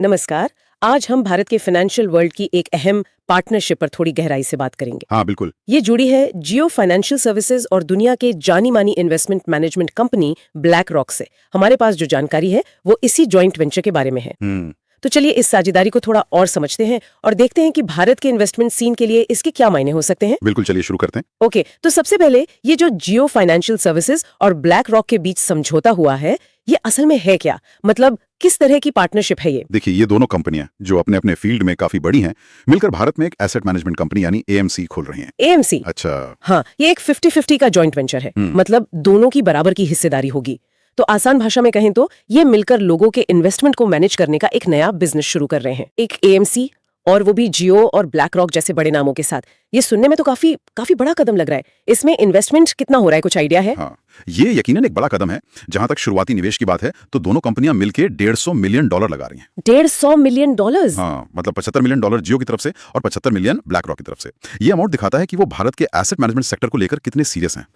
नमस्कार। आज हम भारत के फाइनेंशियल वर्ल्ड की एक अहम पार्टनरशिप पर थोड़ी गहराई से बात करेंगे। हाँ बिल्कुल। ये जुड़ी है जियो फाइनेंशियल सर्विसेज और दुनिया के जानी मानी investment management company black rock से। हमारे पास जो जानकारी है वो इसी जॉइंट वेंचर के बारे में है। तो चलिए इस साझेदारी को थोड़ा और समझते हैं और देखते हैं कि भारत के इन्वेस्टमेंट सीन के लिए इसके क्या मायने हो सकते हैं। बिल्कुल, चलिए शुरू करते हैं। ओके, तो सबसे पहले ये जो जियो फाइनेंशियल सर्विसेज और ब्लैक रॉक के बीच समझौता हुआ है, ये असल में है क्या? मतलब किस तरह की पार्टनरशिप है ये? देखिए, ये दोनों कंपनियां जो अपने अपने फील्ड में काफी बड़ी हैं, मिलकर भारत में एक एसेट मैनेजमेंट कंपनी यानी एएमसी खोल रही हैं। एएमसी? अच्छा। हाँ, ये एक 50-50 का जॉइंट वेंचर है। मतलब दोनों की बराबर की हिस्सेदारी होगी। तो आसान भाषा में कहें तो ये मिलकर लोगों के इन्वेस्टमेंट को मैनेज करने का एक नया बिजनेस शुरू कर रहे हैं। एक एएमसी और वो भी जियो और ब्लैक रॉक जैसे बड़े नामों के साथ। ये सुनने में तो काफी बड़ा कदम लग रहा है। इसमें इन्वेस्टमेंट कितना हो रहा है, कुछ आइडिया है? हाँ, ये यकीनन एक बड़ा कदम है। जहां तक शुरुआती निवेश की बात है तो दोनों कंपनियां मिलकर $150 मिलियन लगा रही हैं। $150 मिलियन? हाँ, मतलब $75 मिलियन जियो की तरफ से और $75 मिलियन ब्लैक रॉक की तरफ से। ये अमाउंट दिखाता है कि वो भारत के एसेट मैनेजमेंट सेक्टर को लेकर कितने सीरियस हैं।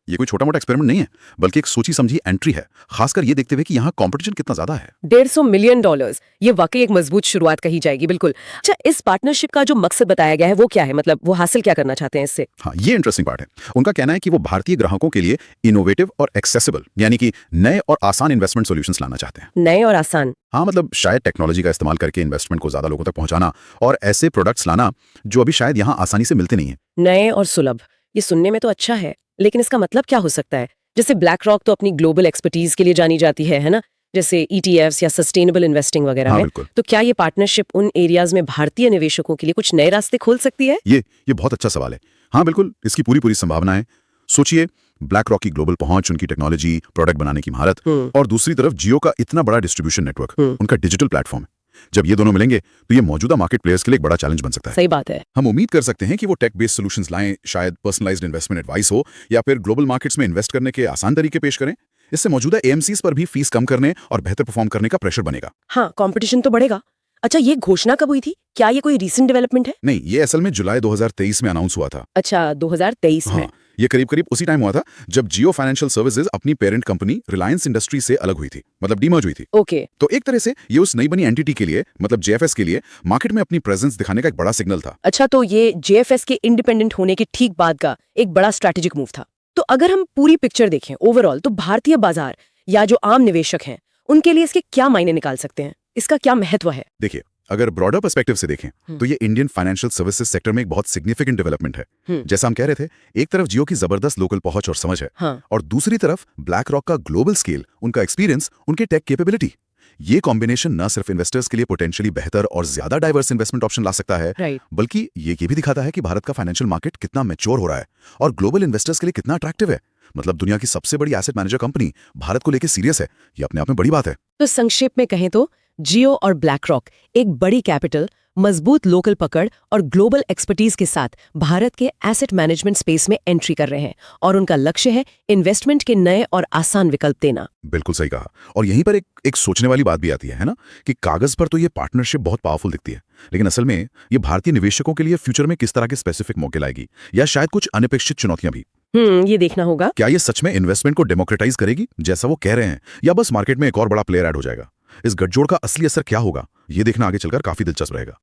ये कोई छोटा मोटा एक्सपेरिमेंट नहीं है, बल्कि एक सोची समझी एंट्री है, खासकर ये देखते हुए कि यहाँ कॉम्पिटिशन कितना ज्यादा है। $150 मिलियन, ये वाकई एक मजबूत शुरुआत कही जाएगी। बिल्कुल। अच्छा, इस पार्टनरशिप का जो मकसद बताया गया है वो क्या है? मतलब वो हासिल क्या करना चाहते हैं इससे? हाँ, ये इंटरेस्टिंग पार्ट है। उनका कहना है कि वो भारतीय ग्राहकों के लिए इनोवेटिव और एक्सेसिबल यानी कि नए और आसान इन्वेस्टमेंट सॉल्यूशंस लाना चाहते हैं। नए और आसान? हाँ, मतलब शायद टेक्नोलॉजी का इस्तेमाल करके इन्वेस्टमेंट को ज्यादा लोगों तक पहुंचाना और ऐसे प्रोडक्ट्स लाना जो अभी शायद यहाँ आसानी से मिलते नहीं है। नए और सुलभ, ये सुनने में तो अच्छा है, लेकिन इसका मतलब क्या हो सकता है? जैसे ब्लैक रॉक तो अपनी ग्लोबल एक्सपर्टीज के लिए जानी जाती है ना, जैसे ETFs या सस्टेनेबल इन्वेस्टिंग वगैरह में। तो क्या ये पार्टनरशिप उन एरियाज में भारतीय निवेशकों के लिए कुछ नए रास्ते खोल सकती है? ये बहुत अच्छा सवाल है। हाँ बिल्कुल, इसकी पूरी संभावना है। सोचिए, ब्लैक रॉक की ग्लोबल पहुंच, उनकी टेक्नोलॉजी, प्रोडक्ट बनाने की महारत, और दूसरी तरफ जियो का इतना बड़ा डिस्ट्रीब्यूशन नेटवर्क, उनका डिजिटल प्लेटफॉर्म। जब ये दोनों मिलेंगे तो ये मौजूदा मार्केट प्लेयर्स के लिए एक बड़ा चैलेंज बन सकता है। सही बात है। हम उम्मीद कर सकते हैं कि वो टेक बेस्ड सॉल्यूशंस लाएं, शायद पर्सनलाइज्ड इन्वेस्टमेंट एडवाइस हो, या फिर ग्लोबल मार्केट्स में इन्वेस्ट करने के आसान तरीके पेश करें। इससे मौजूदा एएमसीज पर भी फीस कम करने और बेहतर परफॉर्म करने का प्रेशर बनेगा। हाँ, कंपटीशन तो बढ़ेगा। अच्छा, ये घोषणा कब हुई थी? क्या ये कोई रीसेंट डेवलपमेंट है? नहीं, ये असल में जुलाई 2023 में अनाउंस हुआ था। अच्छा, 2023 में? हाँ, ये करीब उसी टाइम हुआ था जब जियो फाइनेंशियल सर्विसेज अपनी पेरेंट कंपनी रिलायंस इंडस्ट्री से अलग हुई थी, मतलब डीमर्ज हुई थी। ओके। तो एक तरह से ये उस नई बनी एंटिटी के लिए, मतलब जेएफएस के लिए, मार्केट में अपनी प्रेजेंस दिखाने का एक बड़ा सिग्नल था। अच्छा, तो ये जेएफएस के इंडिपेंडेंट होने के ठीक बाद का एक बड़ा स्ट्रैटेजिक मूव था। तो अगर हम पूरी पिक्चर देखें ओवरऑल, तो भारतीय बाजार या जो आम निवेशक हैं उनके लिए इसके क्या मायने निकाल सकते हैं? इसका क्या महत्व है? देखिए, अगर ब्रॉडर पर्सपेक्टिव से देखें तो ये इंडियन फाइनेंशियल सर्विसेज सेक्टर में एक बहुत सिग्निफिकेंट डेवलपमेंट है। जैसा हम कह रहे थे, एक तरफ जियो की जबरदस्त लोकल पहुंच और समझ है, और दूसरी तरफ ब्लैक रॉक का ग्लोबल स्केल, उनका एक्सपीरियंस, उनके टेक कैपेबिलिटी। ये कॉम्बिनेशन न सिर्फ इन्वेस्टर्स के लिए पोटेंशियली बेहतर और ज्यादा डाइवर्स इन्वेस्टमेंट ऑप्शन ला सकता है, बल्कि ये भी दिखाता है कि भारत का फाइनेंशियल मार्केट कितना मैच्योर हो रहा है और ग्लोबल इन्वेस्टर्स के लिए कितना अट्रैक्टिव है। मतलब दुनिया की सबसे बड़ी एसेट मैनेजर कंपनी भारत को लेकर सीरियस है, ये अपने आप में बड़ी बात है। तो संक्षेप में कहें तो जियो और ब्लैक रॉक एक बड़ी कैपिटल, मजबूत लोकल पकड़ और ग्लोबल एक्सपर्टीज के साथ भारत के एसेट मैनेजमेंट स्पेस में एंट्री कर रहे हैं, और उनका लक्ष्य है इन्वेस्टमेंट के नए और आसान विकल्प देना। बिल्कुल सही कहा। और यहीं पर एक सोचने वाली बात भी आती है ना, कि कागज पर तो ये पार्टनरशिप बहुत पावरफुल दिखती है, लेकिन असल में ये भारतीय निवेशकों के लिए फ्यूचर में किस तरह के स्पेसिफिक मौके लाएगी, या शायद कुछ अनपेक्षित चुनौतियां भी। ये देखना होगा। क्या ये सच में इन्वेस्टमेंट को डेमोक्रेटाइज करेगी जैसा वो कह रहे हैं, या बस मार्केट में एक और बड़ा प्लेयर ऐड हो जाएगा? इस गठजोड़ का असली असर क्या होगा, ये देखना आगे चलकर काफी दिलचस्प रहेगा।